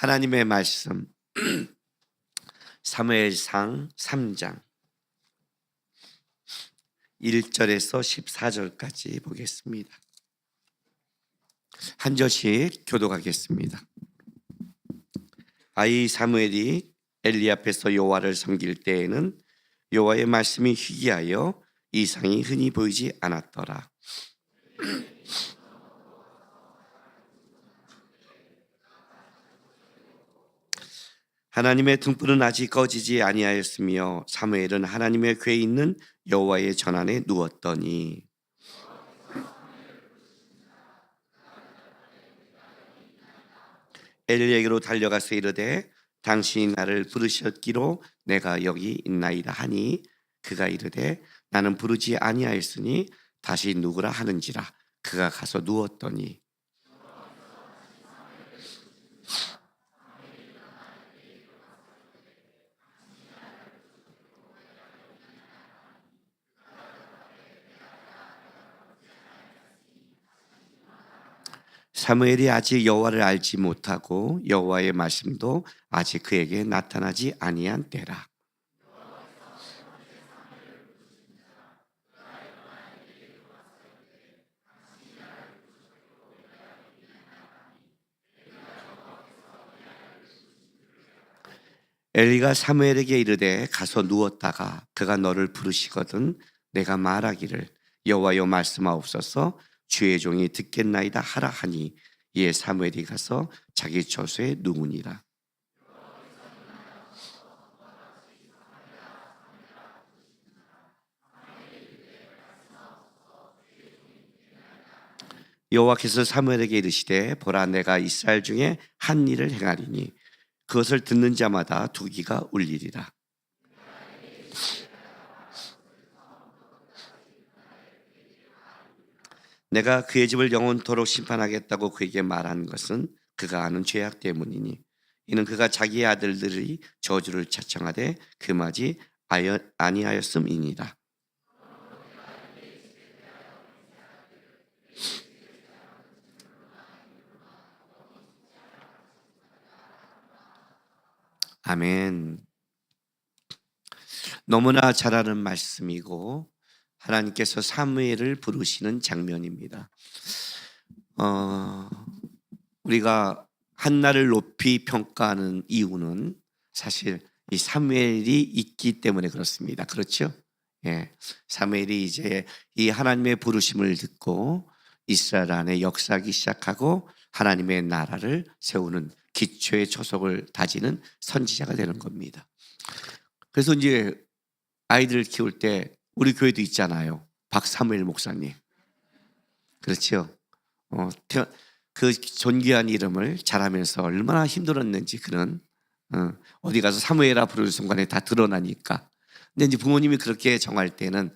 하나님의 말씀 사무엘상 3장 1절에서 14절까지 보겠습니다. 한 절씩 교독하겠습니다. 아이 사무엘이 엘리 앞에서 여호와를 섬길 때에는 여호와의 말씀이 희귀하여 이상이 흔히 보이지 않았더라. 하나님의 등불은 아직 꺼지지 아니하였으며 사무엘은 하나님의 궤에 있는 여호와의 전안에 누웠더니 엘리에게로 달려가서 이르되 당신이 나를 부르셨기로 내가 여기 있나이다 하니 그가 이르되 나는 부르지 아니하였으니 다시 누구라 하는지라. 그가 가서 누웠더니 사무엘이 아직 여호와를 알지 못하고 여호와의 말씀도 아직 그에게 나타나지 아니한 때라. 엘리가 사무엘에게 이르되 가서 누웠다가 그가 너를 부르시거든 내가 말하기를 여호와여 말씀하옵소서 주의 종이 듣겠나이다 하라 하니 이에 사무엘이 가서 자기 처소에 누우니라. 여호와께서 사무엘에게 이르시되 보라 내가 이스라엘 중에 한 일을 행하리니 그것을 듣는 자마다 두기가 울리리라. 내가 그의 집을 영원토록 심판하겠다고 그에게 말한 것은 그가 아는 죄악 때문이니 이는 그가 자기의 아들들이 저주를 자청하되 금하지 아니하였음이니라. 아멘. 너무나 잘 아는 말씀이고 하나님께서 사무엘을 부르시는 장면입니다. 우리가 한나를 높이 평가하는 이유는 사실 이 사무엘이 있기 때문에 그렇습니다. 그렇죠? 예, 사무엘이 이제 이 하나님의 부르심을 듣고 이스라엘 안에 역사하기 시작하고 하나님의 나라를 세우는 기초의 초석을 다지는 선지자가 되는 겁니다. 그래서 이제 아이들을 키울 때 우리 교회도 있잖아요. 박사무엘 목사님. 그렇죠? 그 존귀한 이름을 잘하면서 얼마나 힘들었는지 그는 어디 가서 사무엘아 부르는 순간에 다 드러나니까. 근데 이제 부모님이 그렇게 정할 때는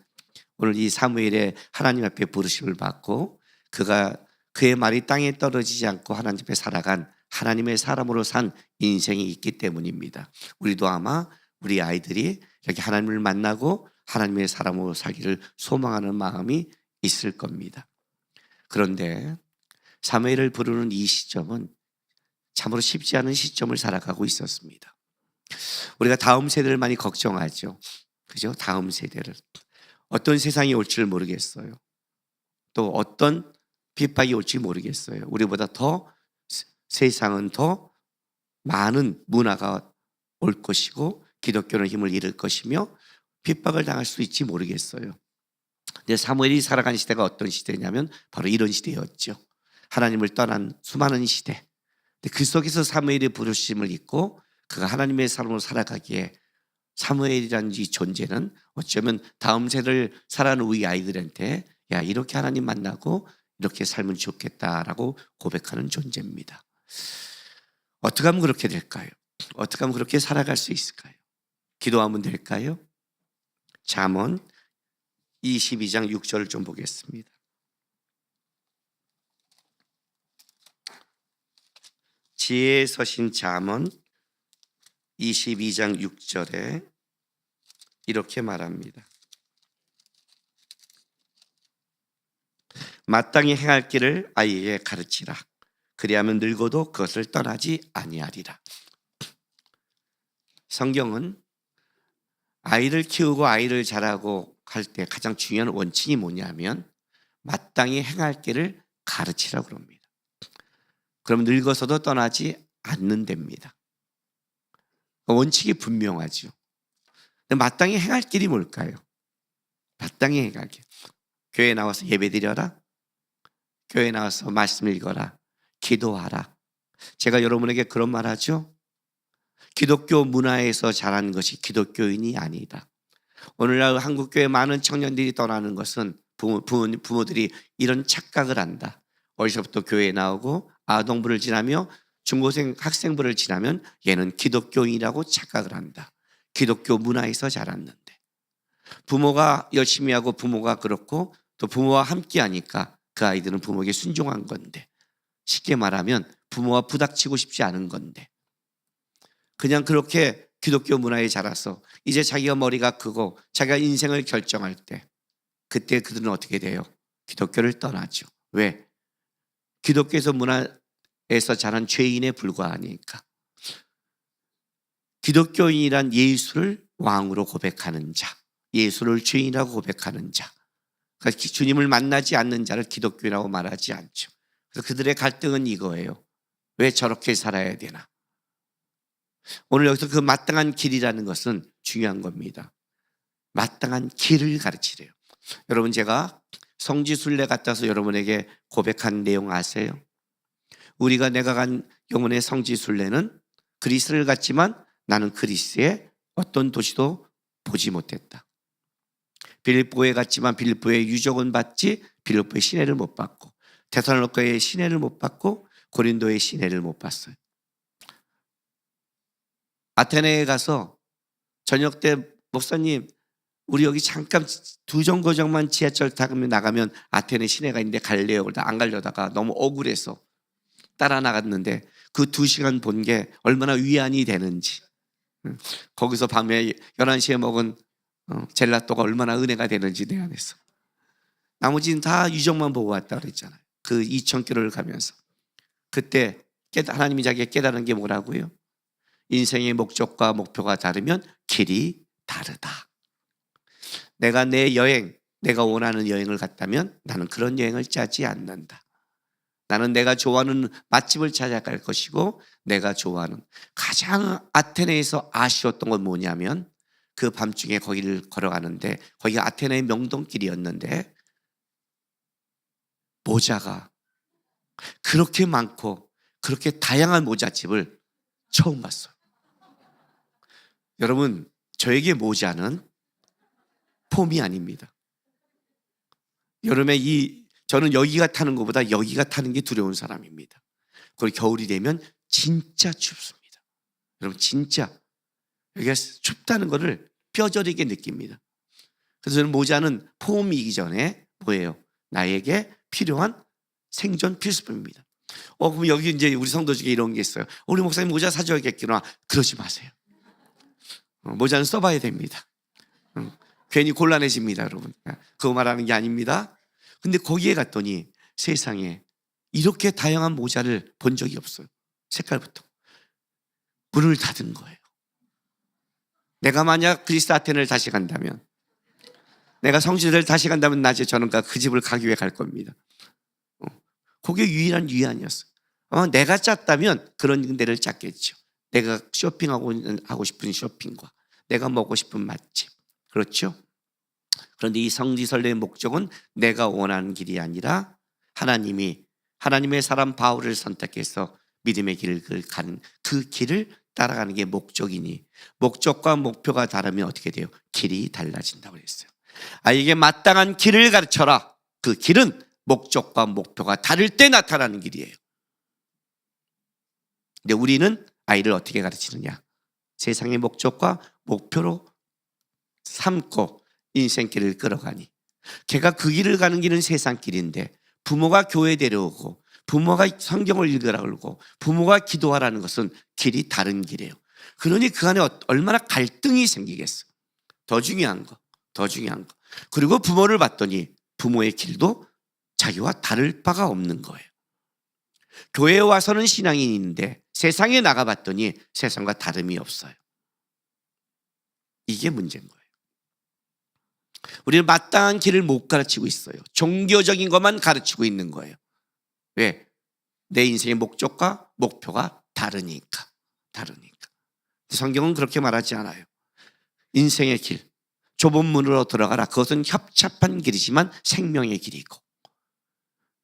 오늘 이 사무엘의 하나님 앞에 부르심을 받고 그가 그의 말이 땅에 떨어지지 않고 하나님 앞에 살아간 하나님의 사람으로 산 인생이 있기 때문입니다. 우리도 아마 우리 아이들이 이렇게 하나님을 만나고 하나님의 사람으로 살기를 소망하는 마음이 있을 겁니다. 그런데 사무엘을 부르는 이 시점은 참으로 쉽지 않은 시점을 살아가고 있었습니다. 우리가 다음 세대를 많이 걱정하죠. 그죠? 다음 세대를. 어떤 세상이 올지를 모르겠어요. 또 어떤 핍박이 올지 모르겠어요. 우리보다 더 세상은 더 많은 문화가 올 것이고 기독교는 힘을 잃을 것이며 핍박을 당할 수 있지 모르겠어요. 근데 사무엘이 살아간 시대가 어떤 시대냐면 바로 이런 시대였죠. 하나님을 떠난 수많은 시대. 근데 그 속에서 사무엘의 부르심을 잊고 그가 하나님의 사람으로 살아가기에 사무엘이라는 이 존재는 어쩌면 다음 세대를 살아가는 우리 아이들한테 야 이렇게 하나님 만나고 이렇게 살면 좋겠다라고 고백하는 존재입니다. 어떻게 하면 그렇게 될까요? 어떻게 하면 그렇게 살아갈 수 있을까요? 기도하면 될까요? 잠언 22장 6절을 좀 보겠습니다. 지혜에 서신 잠언 22장 6절에 이렇게 말합니다. 마땅히 행할 길을 아이에게 가르치라. 그리하면 늙어도 그것을 떠나지 아니하리라. 성경은 아이를 키우고 아이를 자라고 할 때 가장 중요한 원칙이 뭐냐면 마땅히 행할 길을 가르치라고 그럽니다. 그럼 늙어서도 떠나지 않는답니다. 원칙이 분명하죠. 근데 마땅히 행할 길이 뭘까요? 마땅히 행할 길. 교회에 나와서 예배드려라. 교회에 나와서 말씀 읽어라. 기도하라. 제가 여러분에게 그런 말 하죠. 기독교 문화에서 자란 것이 기독교인이 아니다. 오늘날 한국교회 많은 청년들이 떠나는 것은 부모들이 이런 착각을 한다. 어디서부터 교회에 나오고 아동부를 지나며 중고생 학생부를 지나면 얘는 기독교인이라고 착각을 한다. 기독교 문화에서 자랐는데 부모가 열심히 하고 부모가 그렇고 또 부모와 함께 하니까 그 아이들은 부모에게 순종한 건데, 쉽게 말하면 부모와 부닥치고 싶지 않은 건데, 그냥 그렇게 기독교 문화에 자라서 이제 자기가 머리가 크고 자기가 인생을 결정할 때, 그때 그들은 어떻게 돼요? 기독교를 떠나죠. 왜? 기독교에서 문화에서 자란 죄인에 불과하니까. 기독교인이란 예수를 왕으로 고백하는 자, 예수를 주인이라고 고백하는 자, 그러니까 주님을 만나지 않는 자를 기독교인이라고 말하지 않죠. 그래서 그들의 갈등은 이거예요. 왜 저렇게 살아야 되나? 오늘 여기서 그 마땅한 길이라는 것은 중요한 겁니다. 마땅한 길을 가르치래요. 여러분, 제가 성지순례 갔다 와서 여러분에게 고백한 내용 아세요? 내가 간 영혼의 성지순례는 그리스를 갔지만 나는 그리스의 어떤 도시도 보지 못했다. 빌립보에 갔지만 빌립보의 유적은 봤지 빌립보의 시내를 못 봤고, 데살로니가의 시내를 못 봤고, 고린도의 시내를 못 봤어요. 아테네에 가서 저녁 때 목사님, 우리 여기 잠깐 두 정거장만 지하철 타고 나가면 아테네 시내가 있는데 갈래요? 그러다 안 가려다가 너무 억울해서 따라 나갔는데 그 2시간 본 게 얼마나 위안이 되는지, 거기서 밤에 11시에 먹은 젤라또가 얼마나 은혜가 되는지 내 안에서. 나머지는 다 유적만 보고 왔다 그랬잖아요. 그 2000km를 가면서. 그때 하나님이 자기가 깨달은 게 뭐라고요? 인생의 목적과 목표가 다르면 길이 다르다. 내가 내가 원하는 여행을 갔다면 나는 그런 여행을 짜지 않는다. 나는 내가 좋아하는 맛집을 찾아갈 것이고, 내가 좋아하는, 가장 아테네에서 아쉬웠던 건 뭐냐면 그 밤중에 거기를 걸어가는데 거기가 아테네의 명동길이었는데 모자가 그렇게 많고 그렇게 다양한 모자집을 처음 봤어요. 여러분, 저에게 모자는 폼이 아닙니다. 여름에 저는 여기가 타는 것보다 여기가 타는 게 두려운 사람입니다. 그리고 겨울이 되면 진짜 춥습니다. 여러분, 진짜 여기가 춥다는 것을 뼈저리게 느낍니다. 그래서 저는 모자는 폼이기 전에 뭐예요? 나에게 필요한 생존 필수품입니다. 그럼 여기 이제 우리 성도 중에 이런 게 있어요. 우리 목사님 모자 사줘야겠구나. 그러지 마세요. 모자는 써봐야 됩니다. 괜히 곤란해집니다, 여러분. 그거 말하는 게 아닙니다. 근데 거기에 갔더니 세상에 이렇게 다양한 모자를 본 적이 없어요. 색깔부터. 문을 닫은 거예요. 내가 만약 그리스 아테네를 다시 간다면, 내가 성지를 다시 간다면 낮에 저는 그 집을 가기 위해 갈 겁니다. 그게 유일한 위안이었어요. 아마 내가 짰다면 그런 데를 짰겠죠. 내가 하고 싶은 쇼핑과 내가 먹고 싶은 맛집. 그렇죠? 그런데 이 성지순례의 목적은 내가 원하는 길이 아니라 하나님의 사람 바울을 선택해서 믿음의 길을 가는 그 길을 따라가는 게 목적이니, 목적과 목표가 다르면 어떻게 돼요? 길이 달라진다고 했어요. 아이에게 마땅한 길을 가르쳐라. 그 길은 목적과 목표가 다를 때 나타나는 길이에요. 근데 우리는 아이를 어떻게 가르치느냐? 세상의 목적과 목표로 삼고 인생길을 끌어가니, 걔가 그 길을 가는 길은 세상 길인데 부모가 교회 데려오고 부모가 성경을 읽으라 그러고 부모가 기도하라는 것은 길이 다른 길이에요. 그러니 그 안에 얼마나 갈등이 생기겠어. 더 중요한 거. 그리고 부모를 봤더니 부모의 길도 자기와 다를 바가 없는 거예요. 교회에 와서는 신앙인인데 세상에 나가봤더니 세상과 다름이 없어요. 이게 문제인 거예요. 우리는 마땅한 길을 못 가르치고 있어요. 종교적인 것만 가르치고 있는 거예요. 왜? 내 인생의 목적과 목표가 다르니까. 성경은 그렇게 말하지 않아요. 인생의 길, 좁은 문으로 들어가라. 그것은 협착한 길이지만 생명의 길이고,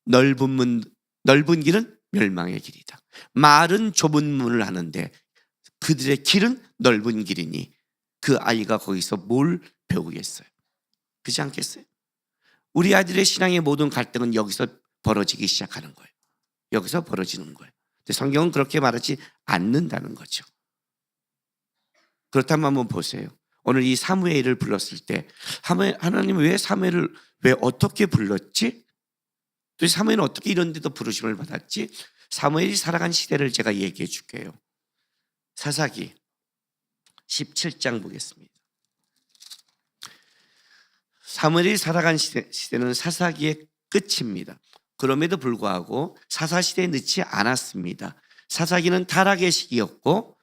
넓은 길은 멸망의 길이다. 말은 좁은 문을 하는데 그들의 길은 넓은 길이니 그 아이가 거기서 뭘 배우겠어요? 그렇지 않겠어요? 우리 아이들의 신앙의 모든 갈등은 여기서 벌어지기 시작하는 거예요. 여기서 벌어지는 거예요. 근데 성경은 그렇게 말하지 않는다는 거죠. 그렇다면 한번 보세요. 오늘 이 사무엘을 불렀을 때 하나님은 왜 사무엘을 왜 어떻게 불렀지? 또 사무엘은 어떻게 이런 데도 부르심을 받았지? 사무엘이 살아간 시대를 제가 얘기해 줄게요. 사사기 17장 보겠습니다. 사무엘이 살아간 시대는 사사기의 끝입니다. 그럼에도 불구하고 사사시대에 넣지 않았습니다. 사사기는 타락의 시기였고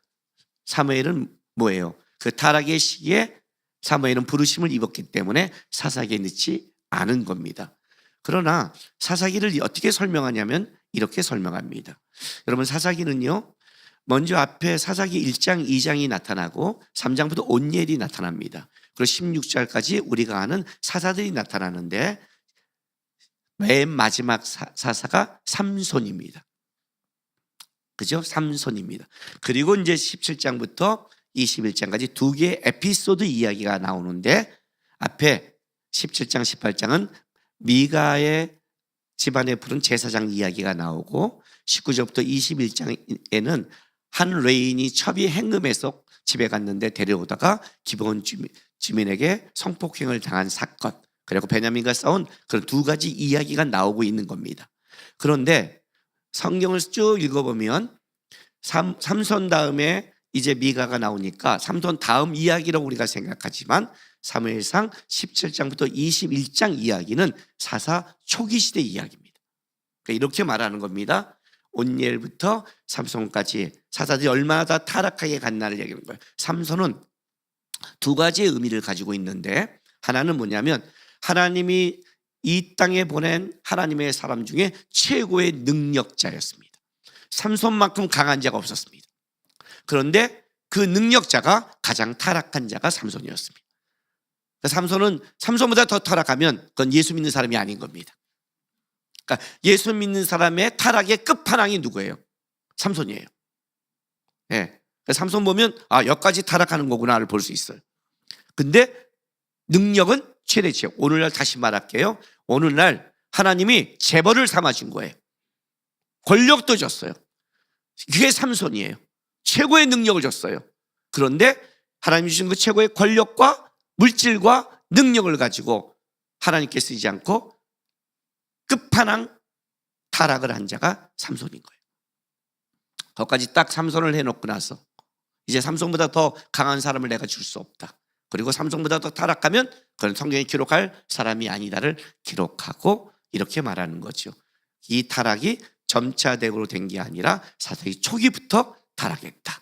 사무엘은 뭐예요? 그 타락의 시기에 사무엘은 부르심을 입었기 때문에 사사기에 넣지 않은 겁니다. 그러나 사사기를 어떻게 설명하냐면 이렇게 설명합니다. 여러분, 사사기는요, 먼저 앞에 사사기 1장, 2장이 나타나고 3장부터 온니엘이 나타납니다. 그리고 16절까지 우리가 아는 사사들이 나타나는데 맨 마지막 사사가 삼손입니다. 그죠? 삼손입니다. 그리고 이제 17장부터 21장까지 두 개의 에피소드 이야기가 나오는데 앞에 17장, 18장은 미가의 집안에 부른 제사장 이야기가 나오고 19절부터 21장에는 한 레인이 첩이 행금해서 집에 갔는데 데려오다가 기브온 주민에게 성폭행을 당한 사건, 그리고 베냐민과 싸운 그런 두 가지 이야기가 나오고 있는 겁니다. 그런데 성경을 쭉 읽어보면 삼손 다음에 이제 미가가 나오니까 삼손 다음 이야기라고 우리가 생각하지만 사무엘상 17장부터 21장 이야기는 사사 초기 시대 이야기입니다. 그러니까 이렇게 말하는 겁니다. 온니엘부터 삼손까지 사사들이 얼마나 다 타락하게 갔나를 얘기하는 거예요. 삼손은 두 가지의 의미를 가지고 있는데 하나는 뭐냐면 하나님이 이 땅에 보낸 하나님의 사람 중에 최고의 능력자였습니다. 삼손만큼 강한 자가 없었습니다. 그런데 그 능력자가 가장 타락한 자가 삼손이었습니다. 삼손은 삼손보다 더 타락하면 그건 예수 믿는 사람이 아닌 겁니다. 그러니까 예수 믿는 사람의 타락의 끝판왕이 누구예요? 삼손이에요. 네. 삼손 보면 여기까지 타락하는 거구나를 볼 수 있어요. 근데 능력은 최대치예요. 오늘날 다시 말할게요. 오늘날 하나님이 재벌을 삼아준 거예요. 권력도 줬어요. 그게 삼손이에요. 최고의 능력을 줬어요. 그런데 하나님이 주신 그 최고의 권력과 물질과 능력을 가지고 하나님께 쓰지 않고 끝판왕 타락을 한 자가 삼손인 거예요. 거기까지 딱 삼손을 해놓고 나서 이제 삼손보다 더 강한 사람을 내가 줄 수 없다. 그리고 삼손보다 더 타락하면 그건 성경에 기록할 사람이 아니다를 기록하고 이렇게 말하는 거죠. 이 타락이 점차대로 된 게 아니라 사사기 초기부터 타락했다.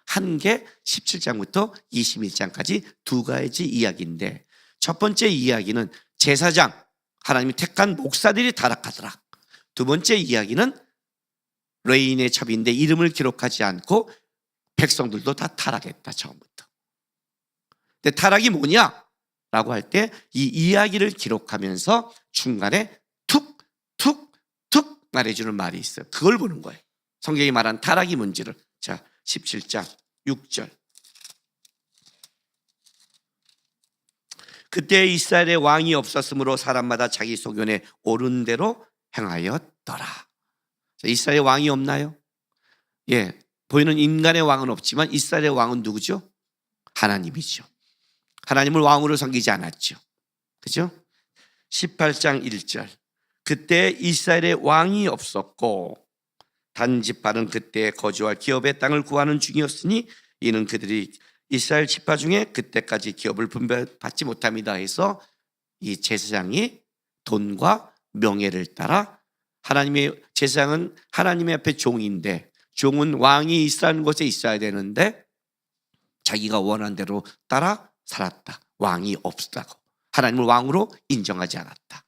한 게 17장부터 21장까지 두 가지 이야기인데 첫 번째 이야기는 제사장, 하나님이 택한 목사들이 타락하더라. 두 번째 이야기는 레인의 첩인데 이름을 기록하지 않고 백성들도 다 타락했다. 처음부터. 근데 타락이 뭐냐라고 할 때 이 이야기를 기록하면서 중간에 툭 말해주는 말이 있어요. 그걸 보는 거예요. 성경이 말한 타락이 뭔지를. 자, 17장 6절. 그때 이스라엘의 왕이 없었으므로 사람마다 자기 소견에 옳은 대로 행하였더라. 이스라엘의 왕이 없나요? 예, 보이는 인간의 왕은 없지만 이스라엘의 왕은 누구죠? 하나님이죠. 하나님을 왕으로 섬기지 않았죠. 그죠? 18장 1절. 그때 이스라엘의 왕이 없었고 단 지파는 그때 거주할 기업의 땅을 구하는 중이었으니 이는 그들이 이스라엘 지파 중에 그때까지 기업을 분배받지 못합니다 해서 이 제사장이 돈과 명예를 따라 하나님의 제사장은 하나님의 앞에 종인데 종은 왕이 있으라는 곳에 있어야 되는데 자기가 원한 대로 따라 살았다. 왕이 없다고 하나님을 왕으로 인정하지 않았다.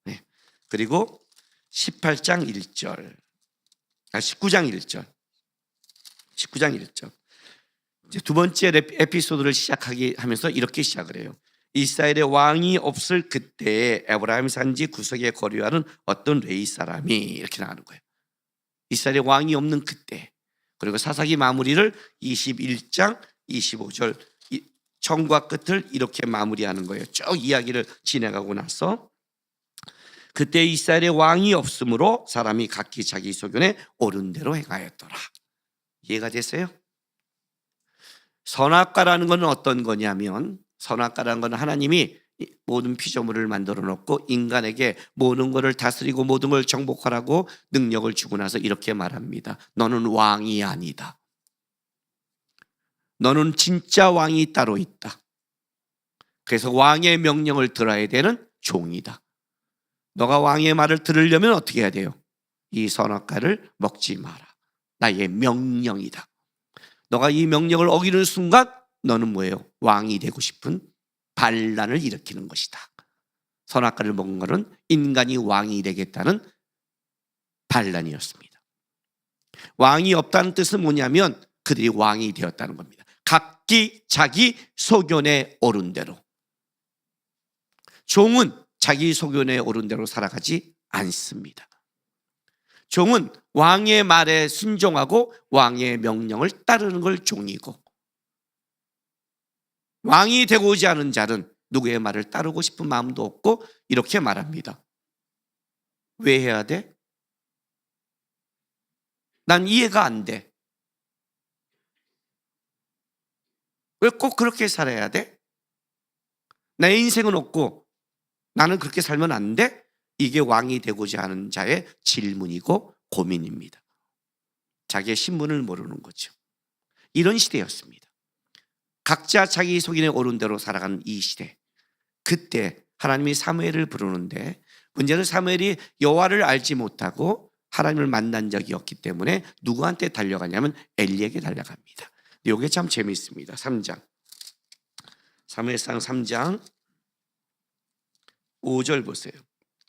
네. 그리고 18장 1절, 19장 1절, 19장 1절. 이제 두 번째 에피소드를 시작하게 하면서 이렇게 시작을 해요. 이스라엘의 왕이 없을 그때에 에브라임 산지 구석에 거류하는 어떤 레위 사람이, 이렇게 나가는 거예요. 이스라엘의 왕이 없는 그때. 그리고 사사기 마무리를 21장 25절 처음과 끝을 이렇게 마무리하는 거예요. 쭉 이야기를 진행하고 나서 그때 이스라엘의 왕이 없으므로 사람이 각기 자기 소견에 옳은 대로 행하였더라. 이해가 됐어요? 선악과라는 건 어떤 거냐면, 선악과라는 건 하나님이 모든 피조물을 만들어 놓고 인간에게 모든 것을 다스리고 모든 걸 정복하라고 능력을 주고 나서 이렇게 말합니다. 너는 왕이 아니다. 너는 진짜 왕이 따로 있다. 그래서 왕의 명령을 들어야 되는 종이다. 너가 왕의 말을 들으려면 어떻게 해야 돼요? 이 선악과를 먹지 마라. 나의 명령이다. 너가 이 명령을 어기는 순간 너는 뭐예요? 왕이 되고 싶은 반란을 일으키는 것이다. 선악과를 먹은 것은 인간이 왕이 되겠다는 반란이었습니다. 왕이 없다는 뜻은 뭐냐면 그들이 왕이 되었다는 겁니다. 각기 자기 소견에 옳은 대로. 종은 자기 소견에 옳은 대로 살아가지 않습니다. 종은 왕의 말에 순종하고 왕의 명령을 따르는 걸 종이고, 왕이 되고자 하는 자는 누구의 말을 따르고 싶은 마음도 없고 이렇게 말합니다. 왜 해야 돼? 난 이해가 안 돼. 왜 꼭 그렇게 살아야 돼? 내 인생은 없고 나는 그렇게 살면 안 돼? 이게 왕이 되고자 하는 자의 질문이고 고민입니다. 자기의 신분을 모르는 거죠. 이런 시대였습니다. 각자 자기 소견에 옳은 대로 살아가는 이 시대. 그때 하나님이 사무엘을 부르는데 문제는 사무엘이 여호와를 알지 못하고 하나님을 만난 적이 없기 때문에 누구한테 달려가냐면 엘리에게 달려갑니다. 이게 참 재미있습니다. 3장. 사무엘상 3장 5절 보세요.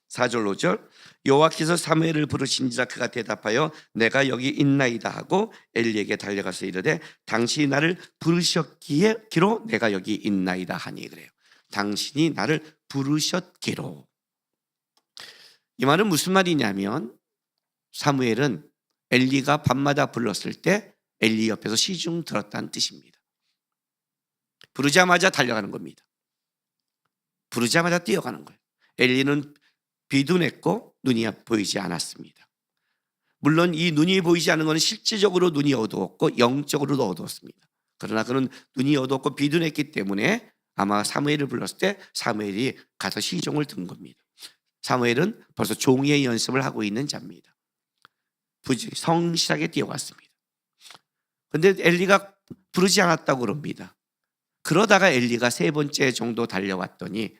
4절 5절. 여호와께서 사무엘을 부르신지라 그가 대답하여 내가 여기 있나이다 하고 엘리에게 달려가서 이르되 당신이 나를 부르셨기로 내가 여기 있나이다 하니, 그래요. 당신이 나를 부르셨기로. 이 말은 무슨 말이냐면 사무엘은 엘리가 밤마다 불렀을 때 엘리 옆에서 시중 들었다는 뜻입니다. 부르자마자 달려가는 겁니다. 부르자마자 뛰어가는 거예요. 엘리는 비도 냈고 눈이 보이지 않았습니다. 물론 이 눈이 보이지 않는 것은 실질적으로 눈이 어두웠고 영적으로도 어두웠습니다. 그러나 그는 눈이 어두웠고 비도 냈기 때문에 아마 사무엘을 불렀을 때 사무엘이 가서 시종을 든 겁니다. 사무엘은 벌써 종의 연습을 하고 있는 자입니다. 성실하게 뛰어갔습니다. 그런데 엘리가 부르지 않았다고 그럽니다. 그러다가 엘리가 세 번째 정도 달려왔더니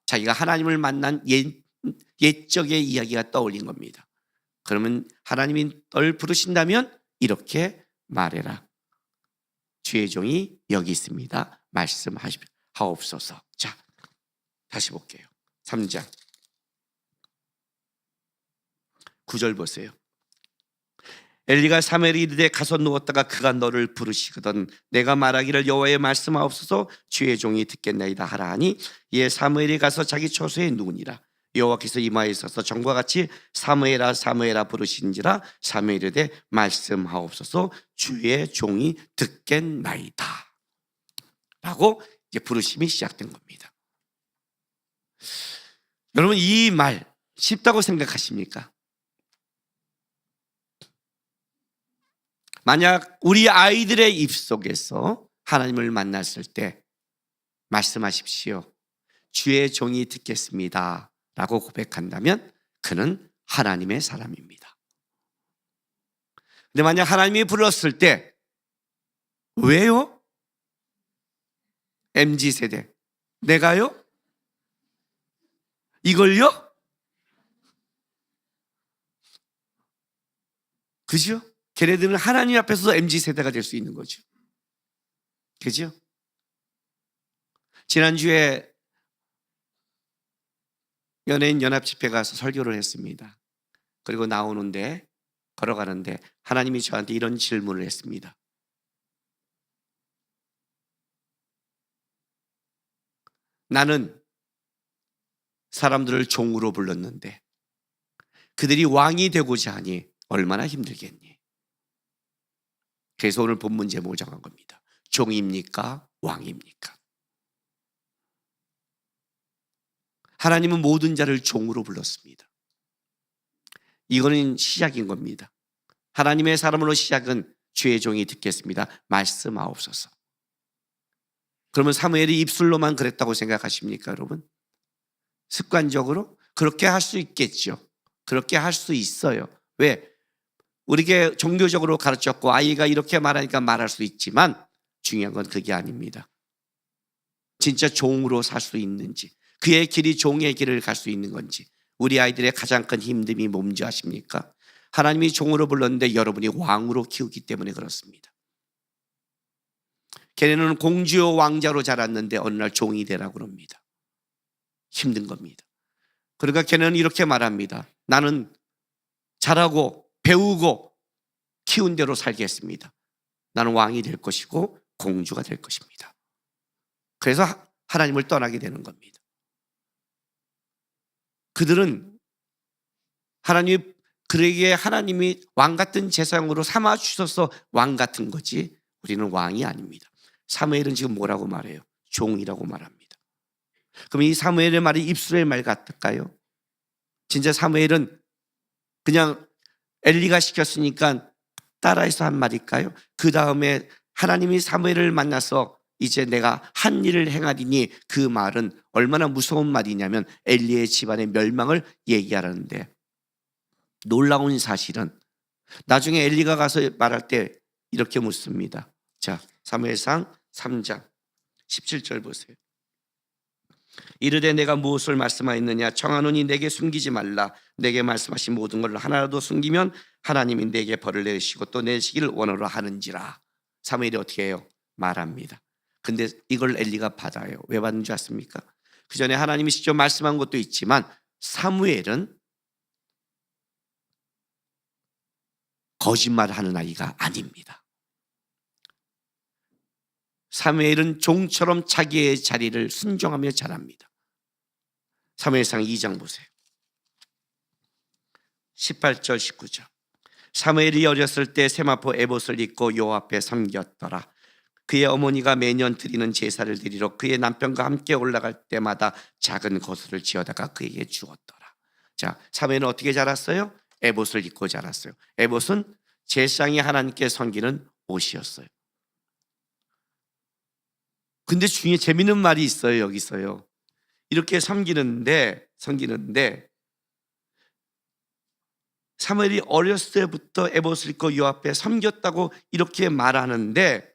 자기가 하나님을 만난 옛적의 이야기가 떠올린 겁니다. 그러면 하나님이 널 부르신다면 이렇게 말해라. 주의 종이 여기 있습니다. 말씀하옵소서. 자, 다시 볼게요. 3장 9절 보세요. 엘리가 사무엘이 이르되 가서 누웠다가 그가 너를 부르시거든 내가 말하기를 여호와의 말씀하옵소서 주의 종이 듣겠나이다 하라 하니 이에 사무엘이 가서 자기 처소에 누우니라. 여호와께서 이마에 있어서 전과 같이 사무엘아 사무엘아 부르신지라. 사무엘이 이르되 말씀하옵소서 주의 종이 듣겠나이다 라고 이제 부르심이 시작된 겁니다. 여러분, 이 말 쉽다고 생각하십니까? 만약 우리 아이들의 입속에서 하나님을 만났을 때 말씀하십시오. 주의 종이 듣겠습니다 라고 고백한다면 그는 하나님의 사람입니다. 근데 만약 하나님이 불렀을 때 왜요? MZ세대 내가요? 이걸요? 그죠? 걔네들은 하나님 앞에서도 MZ세대가 될 수 있는 거죠. 그죠? 지난주에 연예인 연합 집회 가서 설교를 했습니다. 그리고 걸어가는데 하나님이 저한테 이런 질문을 했습니다. 나는 사람들을 종으로 불렀는데 그들이 왕이 되고자 하니 얼마나 힘들겠니? 그래서 오늘 본문 제목을 정한 겁니다. 종입니까? 왕입니까? 하나님은 모든 자를 종으로 불렀습니다. 이거는 시작인 겁니다. 하나님의 사람으로 시작은 주의 종이 듣겠습니다. 말씀하옵소서. 그러면 사무엘이 입술로만 그랬다고 생각하십니까, 여러분? 습관적으로? 그렇게 할 수 있겠죠. 그렇게 할 수 있어요. 왜? 우리에게 종교적으로 가르쳤고 아이가 이렇게 말하니까 말할 수 있지만 중요한 건 그게 아닙니다. 진짜 종으로 살 수 있는지, 그의 길이 종의 길을 갈 수 있는 건지, 우리 아이들의 가장 큰 힘듦이 뭔지 아십니까? 하나님이 종으로 불렀는데 여러분이 왕으로 키우기 때문에 그렇습니다. 걔네는 공주요 왕자로 자랐는데 어느 날 종이 되라고 그럽니다. 힘든 겁니다. 그러니까 걔네는 이렇게 말합니다. 나는 잘하고 배우고 키운 대로 살겠습니다. 나는 왕이 될 것이고 공주가 될 것입니다. 그래서 하나님을 떠나게 되는 겁니다. 그들은 그에게 하나님이 왕 같은 재상으로 삼아 주셔서 왕 같은 거지 우리는 왕이 아닙니다. 사무엘은 지금 뭐라고 말해요? 종이라고 말합니다. 그럼 이 사무엘의 말이 입술의 말 같을까요? 진짜 사무엘은 그냥 엘리가 시켰으니까 따라해서 한 말일까요? 그 다음에 하나님이 사무엘을 만나서 이제 내가 한 일을 행하리니 그 말은 얼마나 무서운 말이냐면 엘리의 집안의 멸망을 얘기하라는데, 놀라운 사실은 나중에 엘리가 가서 말할 때 이렇게 묻습니다. 자, 사무엘상 3장 17절 보세요. 이르되 내가 무엇을 말씀하였느냐? 청하노니 내게 숨기지 말라. 내게 말씀하신 모든 것을 하나라도 숨기면 하나님이 내게 벌을 내리시고 또 내시기를 원하노라 하는지라. 사무엘이 어떻게 해요? 말합니다. 근데 이걸 엘리가 받아요. 왜 받는 줄 아십니까? 그 전에 하나님이 직접 말씀한 것도 있지만 사무엘은 거짓말하는 아이가 아닙니다. 사무엘은 종처럼 자기의 자리를 순종하며 자랍니다. 사무엘상 2장 보세요. 18절 19절. 사무엘이 어렸을 때 세마포 에봇을 입고 여호와 앞에 섬겼더라. 그의 어머니가 매년 드리는 제사를 드리러 그의 남편과 함께 올라갈 때마다 작은 거수를 지어다가 그에게 주었더라. 자, 사무엘은 어떻게 자랐어요? 에봇을 입고 자랐어요. 에봇은 제사장이 하나님께 섬기는 옷이었어요. 근데 중에 재밌는 말이 있어요. 여기서요. 이렇게 섬기는데 사무엘이 어렸을 때부터 에봇을 입고 요 앞에 섬겼다고 이렇게 말하는데,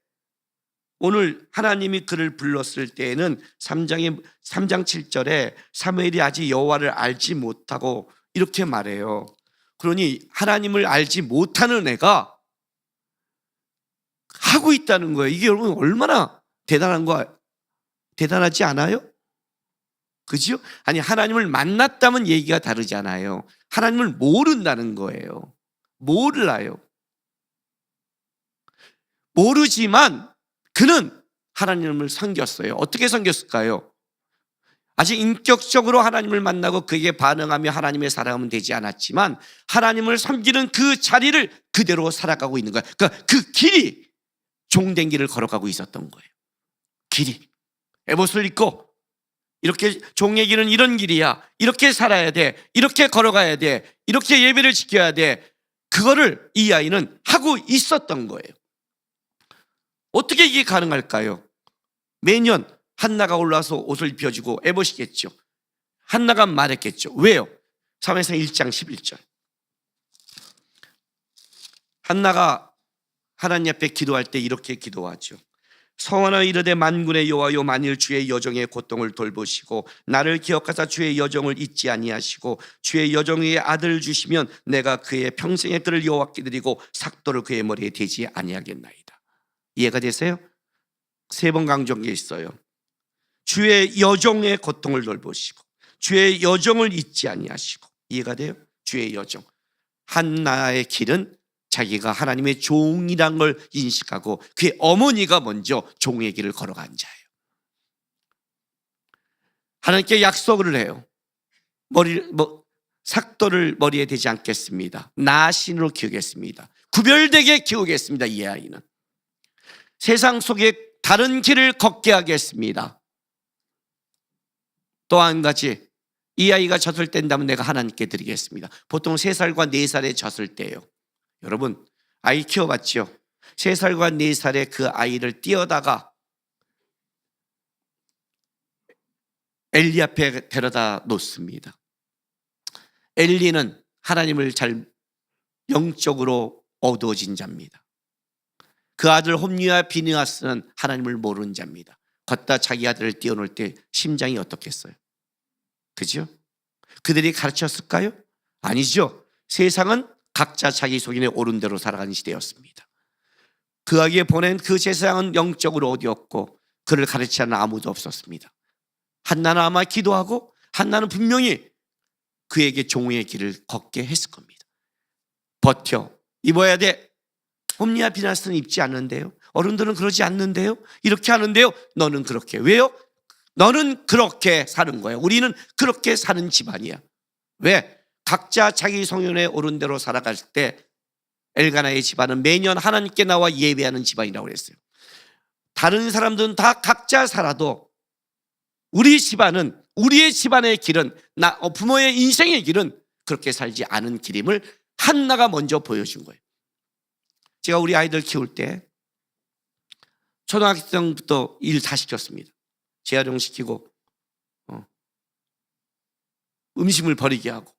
오늘 하나님이 그를 불렀을 때에는 3장 7절에 사무엘이 아직 여호와를 알지 못하고 이렇게 말해요. 그러니 하나님을 알지 못하는 애가 하고 있다는 거예요. 이게 여러분 얼마나 대단하지 않아요? 그죠? 아니, 하나님을 만났다면 얘기가 다르잖아요. 하나님을 모른다는 거예요. 몰라요. 모르지만 그는 하나님을 섬겼어요. 어떻게 섬겼을까요? 아직 인격적으로 하나님을 만나고 그에게 반응하며 하나님의 사랑하면 되지 않았지만 하나님을 섬기는 그 자리를 그대로 살아가고 있는 거예요. 그러니까 그 길이 종된 길을 걸어가고 있었던 거예요. 길이. 에봇을 입고 이렇게 종의 길은 이런 길이야. 이렇게 살아야 돼. 이렇게 걸어가야 돼. 이렇게 예배를 지켜야 돼. 그거를 이 아이는 하고 있었던 거예요. 어떻게 이게 가능할까요? 매년 한나가 올라와서 옷을 입혀주고 에봇이겠죠. 한나가 말했겠죠. 왜요? 사무엘상 1장 11절. 한나가 하나님 앞에 기도할 때 이렇게 기도하죠. 서원하여 이르되 만군의 여호와여 만일 주의 여종의 고통을 돌보시고 나를 기억하사 주의 여종을 잊지 아니하시고 주의 여종의 아들을 주시면 내가 그의 평생의 뜰을 여호와께 드리고 삭도를 그의 머리에 대지 아니하겠나이다. 이해가 되세요? 세 번 강조한 게 있어요. 주의 여종의 고통을 돌보시고 주의 여종을 잊지 아니하시고. 이해가 돼요? 주의 여종. 한나의 길은 자기가 하나님의 종이란 걸 인식하고 그의 어머니가 먼저 종의 길을 걸어간 자예요. 하나님께 약속을 해요. 삭도를 머리에 대지 않겠습니다. 나신으로 키우겠습니다. 구별되게 키우겠습니다. 이 아이는 세상 속에 다른 길을 걷게 하겠습니다. 또 한 가지, 이 아이가 젖을 뗀다면 내가 하나님께 드리겠습니다. 보통 3살과 4살에 젖을 떼요. 여러분 아이 키워봤죠? 3살과 4살에 그 아이를 띄어다가 엘리 앞에 데려다 놓습니다. 엘리는 하나님을 잘 영적으로 어두워진 자입니다. 그 아들 홈리와 비느하스는 하나님을 모르는 자입니다. 걷다 자기 아들을 띄워놓을 때 심장이 어떻겠어요? 그죠? 그들이 가르쳤을까요? 아니죠. 세상은 각자 자기 속인에 옳은 대로 살아가는 시대였습니다. 그에게 보낸 그 세상은 영적으로 어두웠고 그를 가르치는 아무도 없었습니다. 한나는 아마 기도하고 한나는 분명히 그에게 종의 길을 걷게 했을 겁니다. 버텨, 입어야 돼. 홈리와 비느하스는 입지 않는데요. 어른들은 그러지 않는데요. 이렇게 하는데요. 너는 그렇게. 왜요? 너는 그렇게 사는 거야. 우리는 그렇게 사는 집안이야. 왜? 각자 자기 성연에 옳은 대로 살아갈 때 엘가나의 집안은 매년 하나님께 나와 예배하는 집안이라고 그랬어요. 다른 사람들은 다 각자 살아도 우리 집안은, 우리의 집안의 길은, 부모의 인생의 길은 그렇게 살지 않은 길임을 한나가 먼저 보여준 거예요. 제가 우리 아이들 키울 때 초등학생부터 일 다 시켰습니다. 재활용 시키고 음식물 버리게 하고,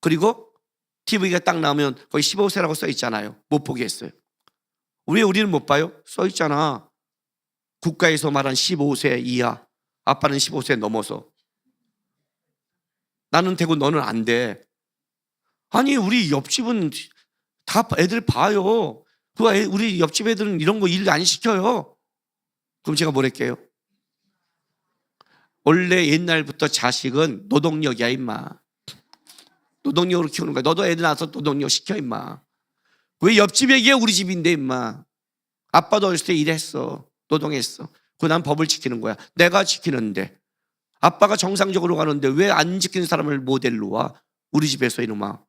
그리고 TV가 딱 나오면 거기 15세라고 써 있잖아요. 못 보게 했어요. 왜 우리는 못 봐요? 써 있잖아. 국가에서 말한 15세 이하, 아빠는 15세 넘어서. 나는 되고 너는 안 돼. 아니 우리 옆집은 다 애들 봐요. 우리 옆집 애들은 이런 거 일 안 시켜요. 그럼 제가 뭐랄게요? 원래 옛날부터 자식은 노동력이야 임마. 노동력으로 키우는 거야. 너도 애들 낳아서 노동력 시켜 임마. 왜 옆집 얘기야? 우리 집인데 임마. 아빠도 어렸을 때 일했어. 노동했어. 그거 난 법을 지키는 거야. 내가 지키는데 아빠가 정상적으로 가는데 왜 안 지키는 사람을 모델로 와? 우리 집에서 이놈아.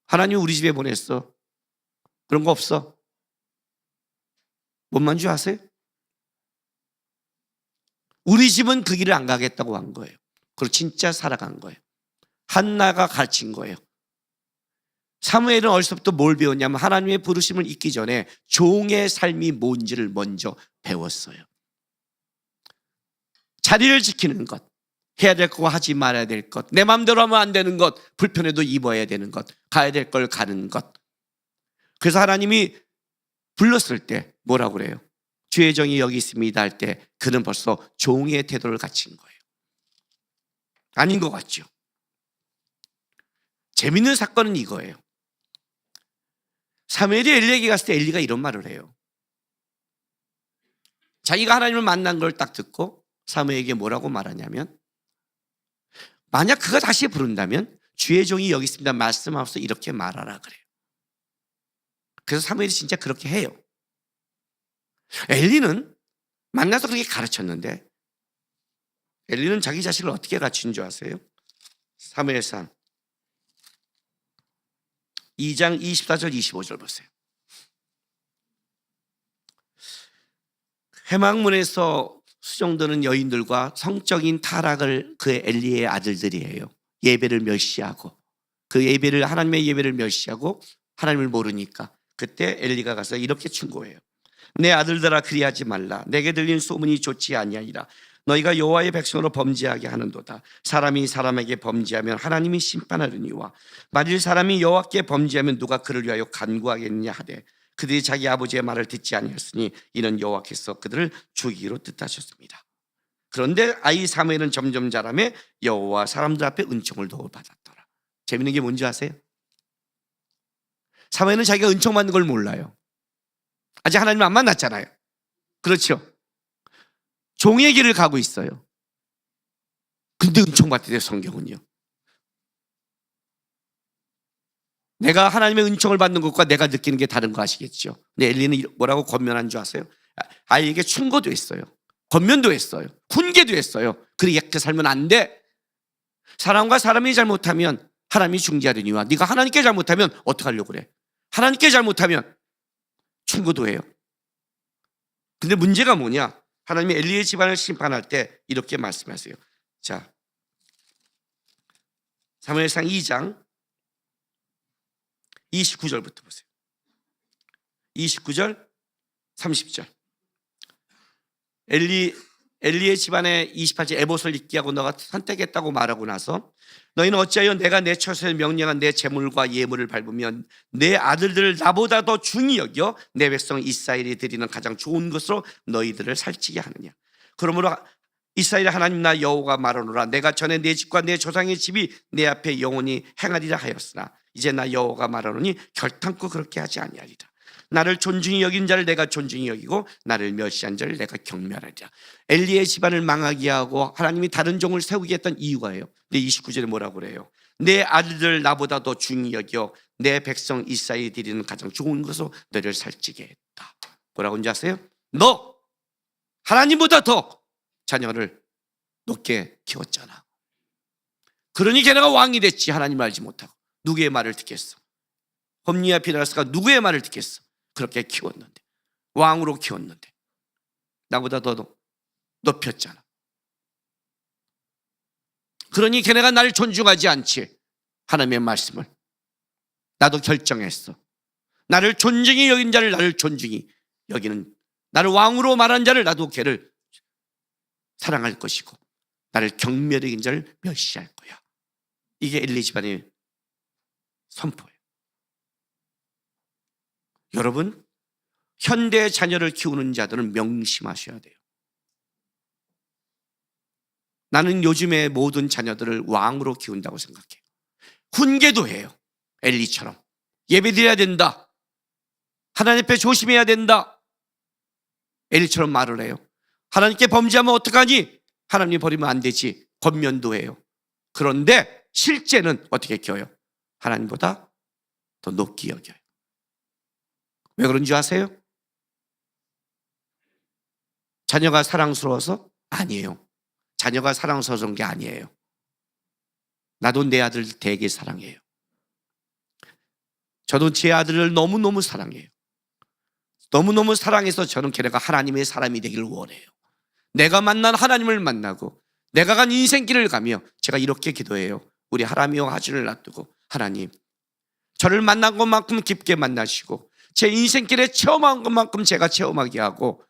하나님 우리 집에 보냈어. 그런 거 없어? 뭔만 줄 아세요? 우리 집은 그 길을 안 가겠다고 한 거예요. 그리고 진짜 살아간 거예요. 한나가 가르친 거예요. 사무엘은 어렸을 때부터 뭘 배웠냐면 하나님의 부르심을 잊기 전에 종의 삶이 뭔지를 먼저 배웠어요. 자리를 지키는 것, 해야 될 거 하지 말아야 될 것, 내 마음대로 하면 안 되는 것, 불편해도 입어야 되는 것, 가야 될 걸 가는 것. 그래서 하나님이 불렀을 때 뭐라고 그래요? 주의 종이 여기 있습니다 할 때 그는 벌써 종의 태도를 갖춘 거예요. 아닌 것 같죠? 재밌는 사건은 이거예요. 사무엘이 엘리에게 갔을 때 엘리가 이런 말을 해요. 자기가 하나님을 만난 걸 딱 듣고 사무엘에게 뭐라고 말하냐면, 만약 그가 다시 부른다면 주의 종이 여기 있습니다 말씀하면서 이렇게 말하라 그래요. 그래서 사무엘이 진짜 그렇게 해요. 엘리는 만나서 그렇게 가르쳤는데 엘리는 자기 자식을 어떻게 가르친 줄 아세요? 사무엘상 2장 24절 25절 보세요. 회막문에서 수종드는 여인들과 성적인 타락을 그의 엘리의 아들들이에요. 예배를 멸시하고, 그 예배를, 하나님의 예배를 멸시하고 하나님을 모르니까 그때 엘리가 가서 이렇게 충고해요. 내 아들들아 그리하지 말라. 내게 들린 소문이 좋지 아니하니라. 너희가 여호와의 백성으로 범죄하게 하는도다. 사람이 사람에게 범죄하면 하나님이 심판하려니와 만일 사람이 여호와께 범죄하면 누가 그를 위하여 간구하겠느냐 하되 그들이 자기 아버지의 말을 듣지 아니했으니 이는 여호와께서 그들을 죽이기로 뜻하셨습니다. 그런데 아이 사무엘은 점점 자라매 여호와 사람들 앞에 은총을 더 받았더라. 재밌는 게 뭔지 아세요? 사무엘은 자기가 은총 받는 걸 몰라요. 아직 하나님 안 만났잖아요. 그렇죠? 종의 길을 가고 있어요. 근데 은총 받대 성경은요. 내가 하나님의 은총을 받는 것과 내가 느끼는 게 다른 거 아시겠죠? 근데 엘리는 뭐라고 권면한 줄 아세요? 아이에게 충고도 했어요. 권면도 했어요. 훈계도 했어요. 그렇게 살면 안 돼. 사람과 사람이 잘못하면 하나님이 중재하려니와 네가 하나님께 잘못하면 어떻게 하려고 그래? 하나님께 잘못하면 충고도 해요. 근데 문제가 뭐냐? 하나님이 엘리의 집안을 심판할 때 이렇게 말씀하세요. 자, 사무엘상 2장 29절부터 보세요. 29절, 30절. 엘리의 집안에 28절 에봇을 잊게 하고 너가 선택했다고 말하고 나서 너희는 어찌하여 내가 내 처소에 명령한 내 제물과 예물을 밟으면 내 아들들을 나보다 더 중히 여겨 내 백성 이스라엘이 드리는 가장 좋은 것으로 너희들을 살찌게 하느냐. 그러므로 이스라엘의 하나님 나 여호와가 말하노라. 내가 전에 내 집과 내 조상의 집이 내 앞에 영원히 행하리라 하였으나 이제 나 여호와가 말하노니 결탄코 그렇게 하지 아니하리라. 나를 존중히 여긴 자를 내가 존중히 여기고 나를 멸시한 자를 내가 경멸하리라. 엘리의 집안을 망하게 하고 하나님이 다른 종을 세우게 했던 이유가예요. 근데 29절에 뭐라고 그래요? 내 아들들 나보다 더 중히 여겨 내 백성 이스라엘이 드리는 가장 좋은 것으로 너를 살찌게 했다. 뭐라고 하는지 아세요? 너 하나님보다 더 자녀를 높게 키웠잖아. 그러니 걔네가 왕이 됐지. 하나님 알지 못하고 누구의 말을 듣겠어? 홈리와 비나스가 누구의 말을 듣겠어? 그렇게 키웠는데, 왕으로 키웠는데 나보다 더 높였잖아. 그러니 걔네가 나를 존중하지 않지. 하나님의 말씀을 나도 결정했어. 나를 존중히 여긴 자를 나를 존중히 여기는, 나를 왕으로 말한 자를 나도 걔를 사랑할 것이고 나를 경멸히 여긴 자를 멸시할 거야. 이게 엘리 집안의 선포예요. 여러분, 현대 자녀를 키우는 자들은 명심하셔야 돼요. 나는 요즘의 모든 자녀들을 왕으로 키운다고 생각해요. 훈계도 해요. 엘리처럼 예배드려야 된다. 하나님 앞에 조심해야 된다. 엘리처럼 말을 해요. 하나님께 범죄하면 어떡하니? 하나님 버리면 안 되지. 권면도 해요. 그런데 실제는 어떻게 키워요? 하나님보다 더 높게 여겨요. 왜 그런지 아세요? 자녀가 사랑스러워서? 아니에요. 자녀가 사랑스러워서 그런 게 아니에요. 나도 내 아들 되게 사랑해요. 저도 제 아들을 너무너무 사랑해요. 너무너무 사랑해서 저는 걔네가 하나님의 사람이 되기를 원해요. 내가 만난 하나님을 만나고 내가 간 인생길을 가며 제가 이렇게 기도해요. 우리 하람이와 하준을 놔두고 하나님, 저를 만난 것만큼 깊게 만나시고 제 인생길에 체험한 것만큼 제가 체험하게 하고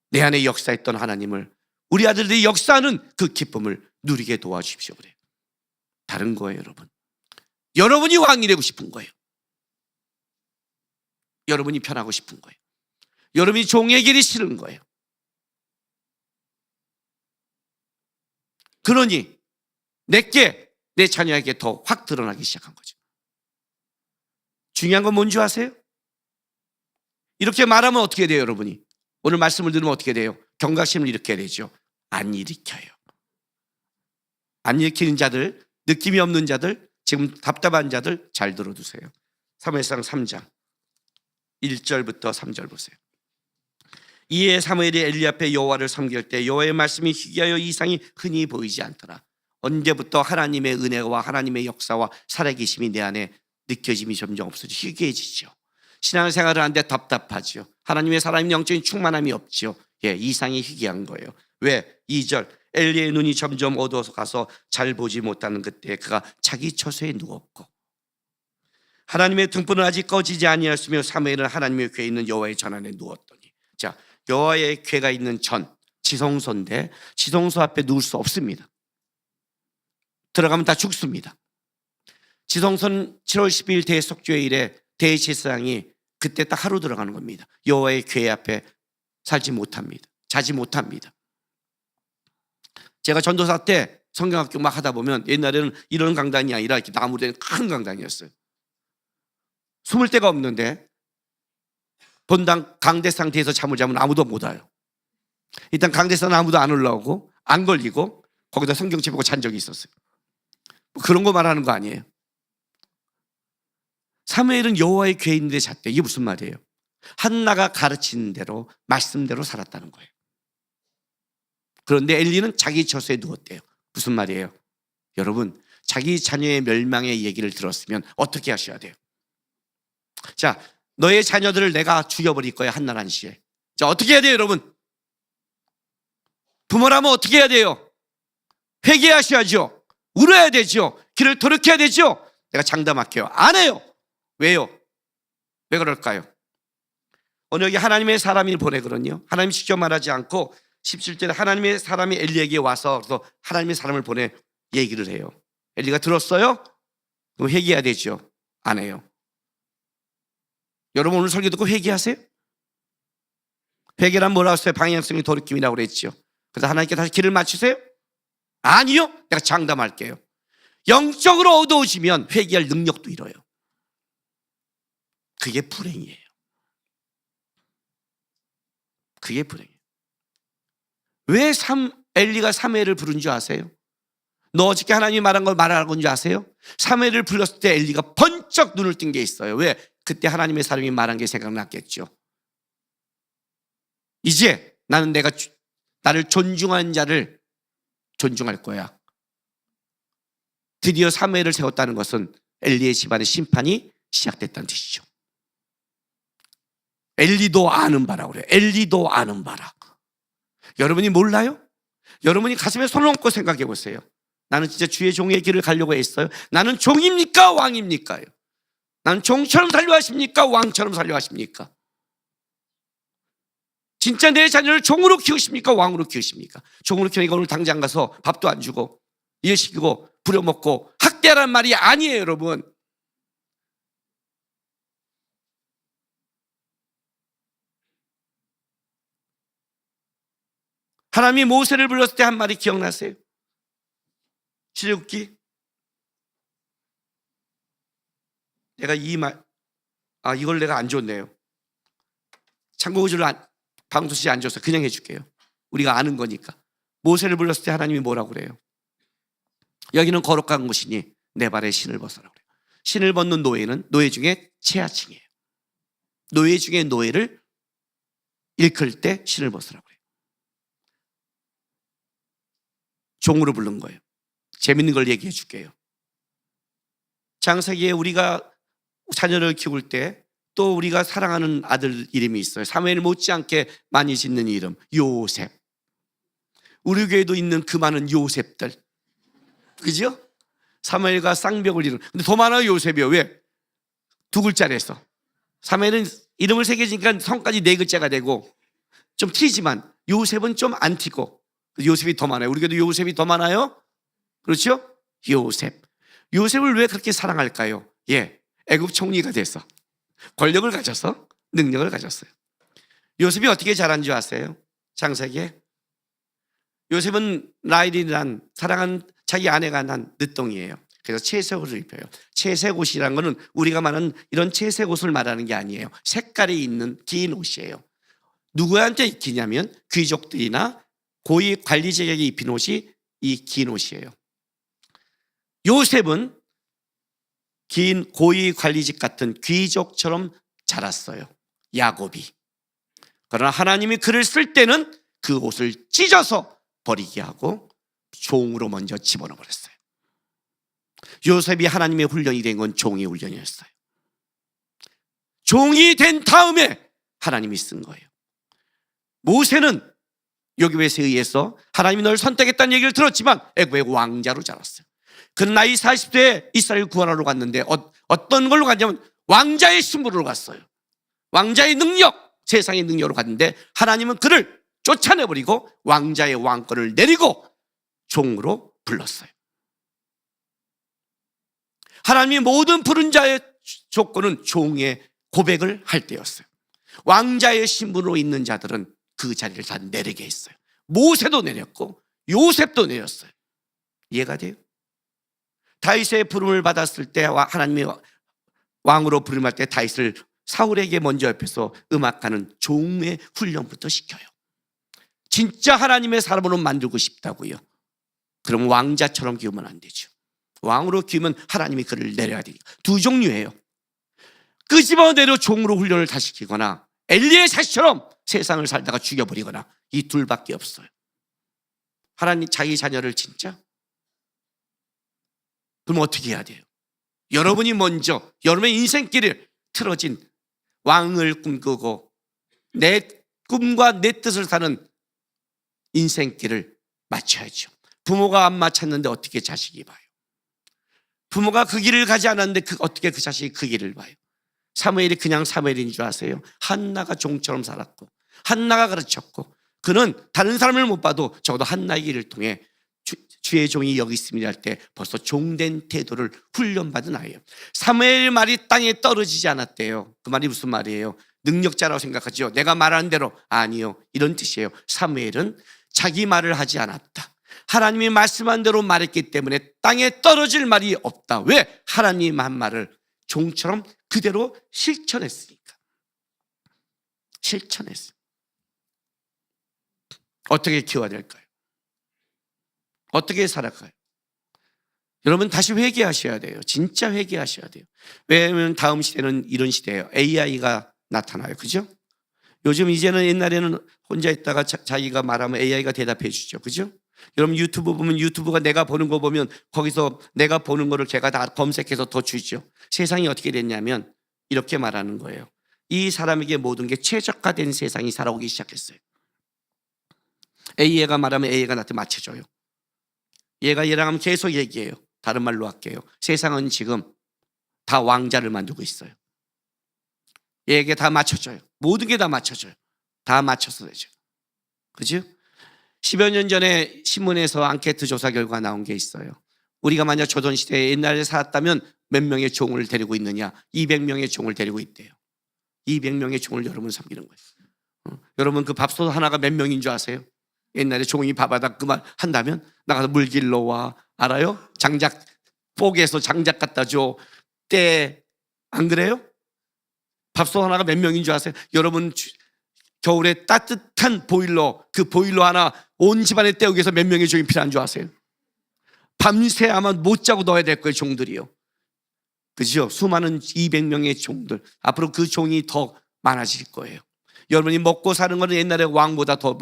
내 안에 역사했던 하나님을 우리 아들들이 역사하는 그 기쁨을 누리게 도와주십시오. 그래요. 다른 거예요, 여러분. 여러분이 왕이 되고 싶은 거예요. 여러분이 편하고 싶은 거예요. 여러분이 종의 길이 싫은 거예요. 그러니 내게, 내 자녀에게 더 확 드러나기 시작한 거죠. 중요한 건 뭔지 아세요? 이렇게 말하면 어떻게 돼요, 여러분이? 오늘 말씀을 들으면 어떻게 돼요? 경각심을 일으켜야 되죠. 안 일으켜요. 안 일으키는 자들, 느낌이 없는 자들, 지금 답답한 자들 잘 들어두세요. 사무엘상 3장 1절부터 3절 보세요. 이에 사무엘이 엘리 앞에 여호와를 섬길 때 여호와의 말씀이 희귀하여 이상이 흔히 보이지 않더라. 언제부터 하나님의 은혜와 하나님의 역사와 살아계심이 내 안에 느껴짐이 점점 없어지죠. 희귀해지죠. 신앙생활을 하는데 답답하죠. 하나님의 사람의 영적인 충만함이 없죠. 예, 이상이 희귀한 거예요. 왜? 2절 엘리의 눈이 점점 어두워서 가서 잘 보지 못하는 그때 그가 자기 처소에 누웠고 하나님의 등불은 아직 꺼지지 아니하였으며 사무엘은 하나님의 궤에 있는 여호와의 전 안에 누웠더니, 자, 여호와의 궤가 있는 전, 지성소인데 지성소 앞에 누울 수 없습니다. 들어가면 다 죽습니다. 지성소는 7월 12일 대속죄일에 대제사장이 그때 딱 하루 들어가는 겁니다. 여호와의 궤 앞에 살지 못합니다. 자지 못합니다. 제가 전도사 때 성경학교 막 하다 보면 옛날에는 이런 강단이 아니라 이렇게 나무로 된 큰 강단이었어요. 숨을 데가 없는데 본당 강대 상태에서 잠을 자면 아무도 못 와요. 일단 강대에서는 아무도 안 올라오고 안 걸리고 거기다 성경책 보고 잔 적이 있었어요. 뭐 그런 거 말하는 거 아니에요. 사무엘은 여호와의 궤에 있는데 잤대. 이게 무슨 말이에요? 한나가 가르치는 대로 말씀대로 살았다는 거예요. 그런데 엘리는 자기 처소에 누웠대요. 무슨 말이에요? 여러분, 자기 자녀의 멸망의 얘기를 들었으면 어떻게 하셔야 돼요? 자, 너의 자녀들을 내가 죽여버릴 거야, 한나란 시에. 자, 어떻게 해야 돼요, 여러분? 부모라면 어떻게 해야 돼요? 회개하셔야죠. 울어야 되죠. 길을 돌이켜야 되죠. 내가 장담할게요. 안 해요. 왜요? 왜 그럴까요? 오늘 여기 하나님의 사람이 보내거든요. 하나님이 직접 말하지 않고 17절에 하나님의 사람이 엘리에게 와서 그래서 하나님의 사람을 보내 얘기를 해요. 엘리가 들었어요? 그럼 회개해야 되죠. 안 해요. 여러분 오늘 설교 듣고 회개하세요? 회개란 뭐라고 했어요? 방향성의 돌이킴이라고 그랬죠. 그래서 하나님께 다시 길을 맞추세요? 아니요. 내가 장담할게요. 영적으로 어두워지면 회개할 능력도 잃어요. 그게 불행이에요. 그게 불행이에요. 왜 엘리가 사무엘을 부른 줄 아세요? 너 어저께 하나님이 말한 걸 말하라고 한 줄 아세요? 사무엘을 불렀을 때 엘리가 번쩍 눈을 뜬 게 있어요. 왜? 그때 하나님의 사람이 말한 게 생각났겠죠. 이제 나는 나를 존중하는 자를 존중할 거야. 드디어 사무엘을 세웠다는 것은 엘리의 집안의 심판이 시작됐다는 뜻이죠. 엘리도 아는 바라고 그래요. 엘리도 아는 바라. 여러분이 몰라요? 여러분이 가슴에 손을 얹고 생각해 보세요. 나는 진짜 주의 종의 길을 가려고 했어요. 나는 종입니까? 왕입니까? 나는 종처럼 살려 하십니까? 왕처럼 살려 하십니까? 진짜 내 자녀를 종으로 키우십니까? 왕으로 키우십니까? 종으로 키우니까 오늘 당장 가서 밥도 안 주고 일 시키고 부려먹고 학대하란 말이 아니에요, 여러분. 하나님이 모세를 불렀을 때 한 말이 기억나세요? 출애굽기. 내가 이걸 내가 안 줬네요. 참고구절을 방도씨 안 줘서 그냥 해줄게요. 우리가 아는 거니까. 모세를 불렀을 때 하나님이 뭐라고 그래요? 여기는 거룩한 곳이니 내 발에 신을 벗어라 그래요. 신을 벗는 노예는 노예 중에 최하층이에요. 노예 중에 노예를 일컬 때 신을 벗으라고 그래요. 종으로 부른 거예요. 재밌는 걸 얘기해 줄게요. 창세기에 우리가 자녀를 키울 때 또 우리가 사랑하는 아들 이름이 있어요. 사무엘 못지않게 많이 짓는 이름 요셉. 우리 교회도 있는 그 많은 요셉들, 그죠? 사무엘과 쌍벽을 이룬. 근데 더 많아요, 요셉이요. 왜? 두 글자래서. 사무엘은 이름을 새겨지니까 성까지 네 글자가 되고 좀 튀지만 요셉은 좀 안 튀고 요셉이 더 많아요. 우리 교회도 요셉이 더 많아요. 그렇죠? 요셉. 요셉을 왜 그렇게 사랑할까요? 애굽 총리가 돼서 권력을 가져서 능력을 가졌어요. 요셉이 어떻게 자란 줄 아세요? 창세기에 요셉은 라헬이란 사랑한 자기 아내가 난 늦둥이에요. 그래서 채색 옷을 입혀요. 채색 옷이란 거는 우리가 말하는 이런 채색 옷을 말하는 게 아니에요. 색깔이 있는 긴 옷이에요. 누구한테 입히냐면 귀족들이나 고위 관리직에게 입힌 옷이 이 긴 옷이에요. 요셉은 긴 고위 관리직 같은 귀족처럼 자랐어요. 야곱이. 그러나 하나님이 그를 쓸 때는 그 옷을 찢어서 버리게 하고 종으로 먼저 집어넣어 버렸어요. 요셉이 하나님의 훈련이 된 건 종의 훈련이었어요. 종이 된 다음에 하나님이 쓴 거예요. 모세는 여기베스에 의해서 하나님이 널 선택했다는 얘기를 들었지만 애굽의 왕자로 자랐어요. 그는 나이 40세에 이스라엘 구원하러 갔는데 어떤 걸로 갔냐면 왕자의 신분으로 갔어요. 왕자의 능력, 세상의 능력으로 갔는데 하나님은 그를 쫓아내버리고 왕자의 왕권을 내리고 종으로 불렀어요. 하나님이 모든 부른 자의 조건은 종의 고백을 할 때였어요. 왕자의 신분으로 있는 자들은 그 자리를 다 내리게 했어요. 모세도 내렸고 요셉도 내렸어요. 이해가 돼요? 다윗의 부름을 받았을 때 하나님이 왕으로 부름할 때 다윗을 사울에게 먼저 옆에서 음악하는 종의 훈련부터 시켜요. 진짜 하나님의 사람으로 만들고 싶다고요. 그럼 왕자처럼 키우면 안 되죠. 왕으로 키우면 하나님이 그를 내려야 되니까. 두 종류예요. 끄집어내려 종으로 훈련을 다 시키거나 엘리의 자식처럼 세상을 살다가 죽여버리거나, 이 둘밖에 없어요. 하나님 자기 자녀를 진짜? 그럼 어떻게 해야 돼요? 여러분이 먼저 여러분의 인생길을 틀어진 왕을 꿈꾸고 내 꿈과 내 뜻을 사는 인생길을 맞춰야죠. 부모가 안 맞췄는데 어떻게 자식이 봐요? 부모가 그 길을 가지 않았는데 어떻게 그 자식이 그 길을 봐요? 사무엘이 그냥 사무엘인 줄 아세요? 한나가 종처럼 살았고 한나가 가르쳤고, 그는 다른 사람을 못 봐도 적어도 한나의 길을 통해 주의 종이 여기 있습니다 할 때 벌써 종된 태도를 훈련받은 아이예요. 사무엘 말이 땅에 떨어지지 않았대요. 그 말이 무슨 말이에요? 능력자라고 생각하죠. 내가 말하는 대로. 아니요, 이런 뜻이에요. 사무엘은 자기 말을 하지 않았다. 하나님이 말씀한 대로 말했기 때문에 땅에 떨어질 말이 없다. 왜? 하나님 한 말을 종처럼 그대로 실천했으니까. 실천했어요. 어떻게 키워야 될까요? 어떻게 살아가요? 여러분 다시 회개하셔야 돼요. 진짜 회개하셔야 돼요. 왜냐하면 다음 시대는 이런 시대예요. AI가 나타나요. 그죠? 요즘 이제는, 옛날에는 혼자 있다가 자기가 말하면 AI가 대답해 주죠. 그죠? 여러분 유튜브 보면, 유튜브가 내가 보는 거 보면 거기서 내가 보는 거를 걔가 다 검색해서 더 주죠. 세상이 어떻게 됐냐면 이렇게 말하는 거예요. 이 사람에게 모든 게 최적화된 세상이 살아오기 시작했어요. AI가 말하면 AI가 나한테 맞춰줘요. 얘가 얘랑 하면 계속 얘기해요. 다른 말로 할게요. 세상은 지금 다 왕자를 만들고 있어요. 얘에게 다 맞춰줘요. 모든 게 다 맞춰줘요. 다 맞춰서 되죠. 그죠? 10여 년 전에 신문에서 앙케이트 조사 결과 나온 게 있어요. 우리가 만약 조선시대에 옛날에 살았다면 몇 명의 종을 데리고 있느냐? 200명의 종을 데리고 있대요. 200명의 종을 여러분 섬기는 거예요. 여러분 그 밥솥 하나가 몇 명인 줄 아세요? 옛날에 종이 밥하다 그만 한다면 나가서 물 길러 와. 알아요? 장작, 뽀개서 장작 갖다 줘. 때, 안 그래요? 밥솥 하나가 몇 명인 줄 아세요? 여러분 겨울에 따뜻한 보일러, 그 보일러 하나 온 집안에 때우기 위해서 몇 명의 종이 필요한 줄 아세요? 밤새 아마 못 자고 넣어야 될 거예요, 종들이요. 그죠? 수많은 200명의 종들. 앞으로 그 종이 더 많아질 거예요. 여러분이 먹고 사는 거는 옛날에 왕보다 더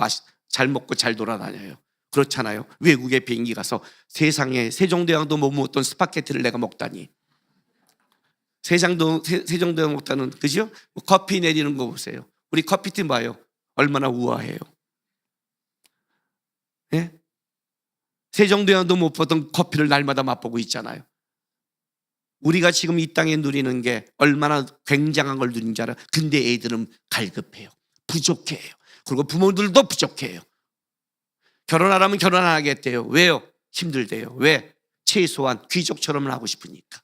잘 먹고 잘 돌아다녀요. 그렇잖아요. 외국에 비행기 가서 세상에 세종대왕도 못 먹었던 스파게티를 내가 먹다니. 세종대왕 먹다는, 그죠? 커피 내리는 거 보세요. 우리 커피팀 봐요. 얼마나 우아해요. 예? 세종대왕도 못 보던 커피를 날마다 맛보고 있잖아요. 우리가 지금 이 땅에 누리는 게 얼마나 굉장한 걸 누린 줄 알아요. 근데 애들은 갈급해요. 부족해요. 그리고 부모들도 부족해요. 결혼하라면 결혼 안 하겠대요. 왜요? 힘들대요. 왜? 최소한 귀족처럼 하고 싶으니까.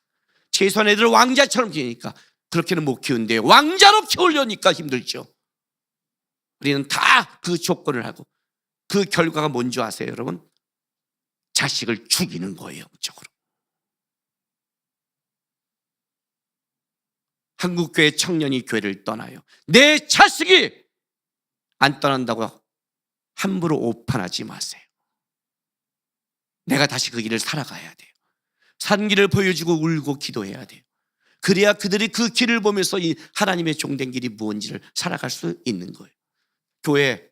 최소한 애들을 왕자처럼 키우니까. 그렇게는 못 키운대요. 왕자로 키우려니까 힘들죠. 우리는 다 그 조건을 하고, 그 결과가 뭔지 아세요, 여러분? 자식을 죽이는 거예요, 영적으로. 한국교회 청년이 교회를 떠나요. 내 자식이 안 떠난다고 함부로 오판하지 마세요. 내가 다시 그 길을 살아가야 돼요. 산 길을 보여주고 울고 기도해야 돼요. 그래야 그들이 그 길을 보면서 이 하나님의 종된 길이 무엇인지를 살아갈 수 있는 거예요. 교회,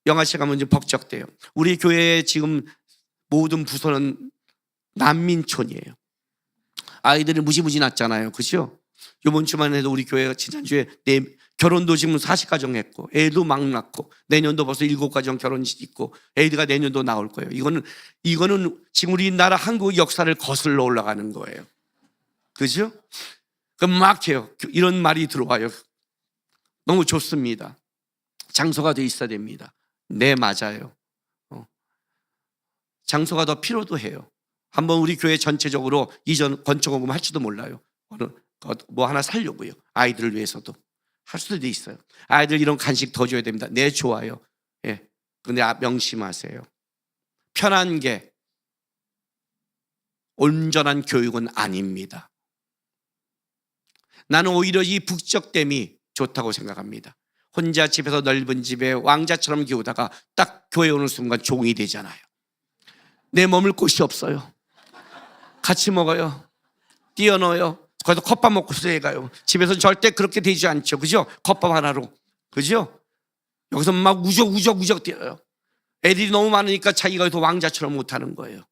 영아 씨 가면 좀 벅적대요. 우리 교회의 지금 모든 부서는 난민촌이에요. 아이들이 무지무지 낳잖아요. 그죠? 이번 주만 해도 우리 교회가 지난주에 결혼도 지금 40가정 했고, 애도 막 낳고, 내년도 벌써 7가정 결혼식 있고, 애가 내년도 나올 거예요. 이거는 지금 우리나라 한국 역사를 거슬러 올라가는 거예요. 그죠? 그럼 막 해요. 이런 말이 들어와요. 너무 좋습니다. 장소가 더 있어야 됩니다. 네, 맞아요. 장소가 더 필요도 해요. 한번 우리 교회 전체적으로 이전 건축원금 할지도 몰라요. 뭐 하나 사려고요. 아이들을 위해서도 할 수도 있어요. 아이들 이런 간식 더 줘야 됩니다. 네, 좋아요. 예. 근데 명심하세요. 편한 게 온전한 교육은 아닙니다. 나는 오히려 이 북적됨이 좋다고 생각합니다. 혼자 집에서 넓은 집에 왕자처럼 키우다가 딱 교회 오는 순간 종이 되잖아요. 내 머물 곳이 없어요. 같이 먹어요. 뛰어넣어요. 거기서 컵밥 먹고 수에 가요. 집에서는 절대 그렇게 되지 않죠. 그죠? 컵밥 하나로. 그죠? 여기서 막 우적 뛰어요. 애들이 너무 많으니까 자기가 더 왕자처럼 못하는 거예요.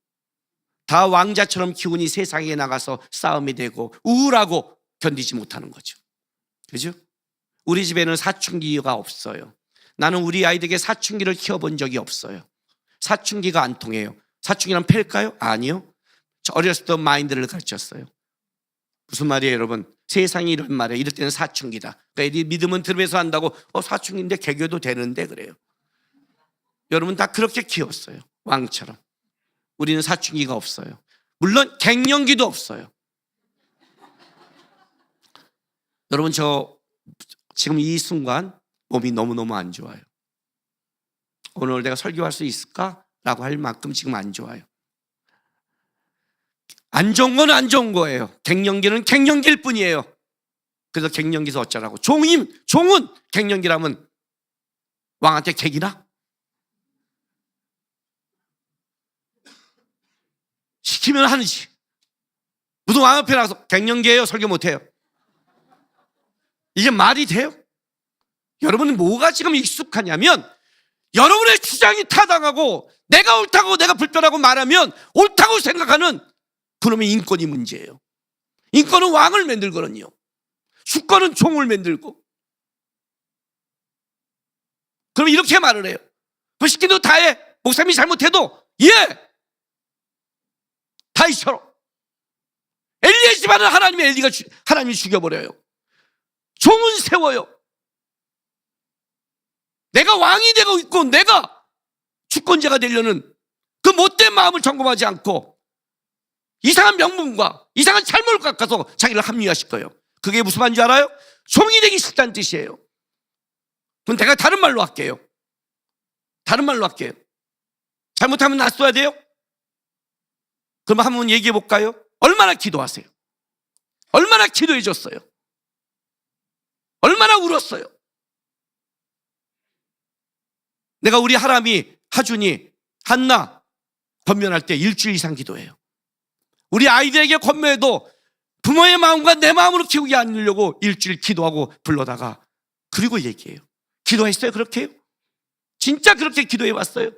다 왕자처럼 키우니 세상에 나가서 싸움이 되고 우울하고 견디지 못하는 거죠. 그죠? 우리 집에는 사춘기가 없어요. 나는 우리 아이들에게 사춘기를 키워본 적이 없어요. 사춘기가 안 통해요. 사춘기란 팰까요? 아니요. 저 어렸을 때 마인드를 가르쳤어요. 무슨 말이에요, 여러분? 세상이 이런 말이에요. 이럴 때는 사춘기다. 그러니까 애들이 믿음은 들으면서 한다고 사춘기인데 개교도 되는데 그래요. 여러분 다 그렇게 키웠어요. 왕처럼. 우리는 사춘기가 없어요. 물론 갱년기도 없어요. 여러분 저 지금 이 순간 몸이 너무너무 안 좋아요. 오늘 내가 설교할 수 있을까라고 할 만큼 지금 안 좋아요. 안 좋은 건 안 좋은 거예요. 갱년기는 갱년기일 뿐이에요. 그래서 갱년기에서 어쩌라고. 종은 갱년기라면 왕한테 객이나? 시키면 하는지. 무슨 왕 앞에 나가서 갱년기예요 설교 못해요. 이게 말이 돼요? 여러분은 뭐가 지금 익숙하냐면 여러분의 주장이 타당하고 내가 옳다고 내가 불편하고 말하면 옳다고 생각하는 그놈의 인권이 문제예요. 인권은 왕을 만들거든요. 주권은 종을 만들고. 그럼 이렇게 말을 해요. 그 시킨도 다 해. 목사님이 잘못해도 예! 다이처럼. 엘리의 집안은 하나님이 죽여버려요. 종은 세워요. 내가 왕이 되고 있고 내가 주권자가 되려는 그 못된 마음을 점검하지 않고 이상한 명분과 이상한 잘못을 깎아서 자기를 합리화시킬 거예요. 그게 무슨 말인지 알아요? 종이 되기 싫다는 뜻이에요. 그럼 내가 다른 말로 할게요. 잘못하면 낯서야 돼요? 그럼 한번 얘기해 볼까요? 얼마나 기도하세요? 얼마나 기도해 줬어요? 얼마나 울었어요? 내가 우리 하준이, 한나 권면할 때 일주일 이상 기도해요. 우리 아이들에게 권면해도 부모의 마음과 내 마음으로 키우지 않으려고 일주일 기도하고 불러다가 그리고 얘기해요. 기도했어요? 그렇게요? 진짜 그렇게 기도해 왔어요?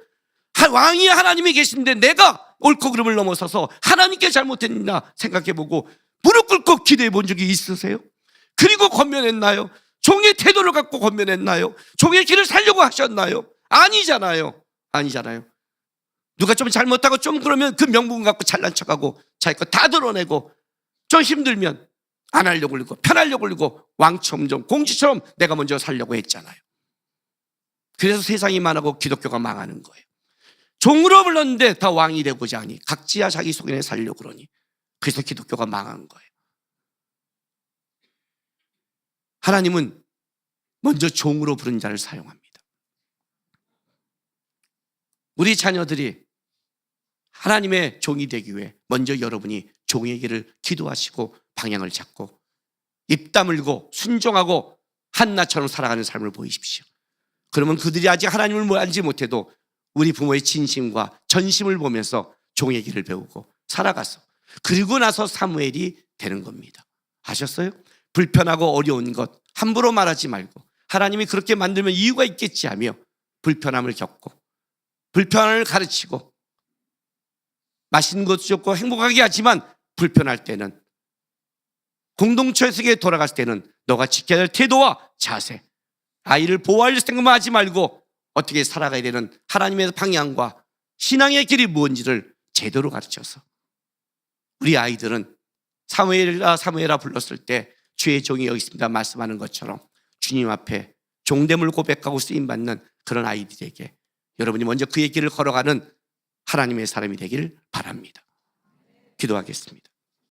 왕이 하나님이 계신데 내가 옳고 그름을 넘어서서 하나님께 잘못했나 생각해보고 무릎 꿇고 기도해 본 적이 있으세요? 그리고 권면했나요? 종의 태도를 갖고 권면했나요? 종의 길을 살려고 하셨나요? 아니잖아요. 누가 좀 잘못하고 좀 그러면 그 명분 갖고 잘난 척하고 자기 거 다 드러내고 좀 힘들면 안 하려고 그러고 편하려고 그러고 왕처럼 좀 공주처럼 내가 먼저 살려고 했잖아요. 그래서 세상이 망하고 기독교가 망하는 거예요. 종으로 불렀는데 다 왕이 되고자 하니 각지야 자기 속에 살려고 그러니 그래서 기독교가 망한 거예요. 하나님은 먼저 종으로 부른 자를 사용합니다. 우리 자녀들이 하나님의 종이 되기 위해 먼저 여러분이 종의 길을 기도하시고 방향을 잡고 입 다물고 순종하고 한나처럼 살아가는 삶을 보이십시오. 그러면 그들이 아직 하나님을 알지 못해도 우리 부모의 진심과 전심을 보면서 종의 길을 배우고 살아가서 그리고 나서 사무엘이 되는 겁니다. 아셨어요? 불편하고 어려운 것 함부로 말하지 말고 하나님이 그렇게 만들면 이유가 있겠지 하며 불편함을 겪고 불편함을 가르치고 맛있는 것도 좋고 행복하게 하지만 불편할 때는 공동체 속에 돌아갔을 때는 너가 지켜야 할 태도와 자세, 아이를 보호하려고 생각만 하지 말고 어떻게 살아가야 되는 하나님의 방향과 신앙의 길이 무엇인지를 제대로 가르쳐서 우리 아이들은 사무엘아 불렀을 때 주의 종이 여기 있습니다 말씀하는 것처럼 주님 앞에 종됨을 고백하고 쓰임받는 그런 아이들에게 여러분이 먼저 그의 길을 걸어가는 하나님의 사람이 되기를 바랍니다. 기도하겠습니다.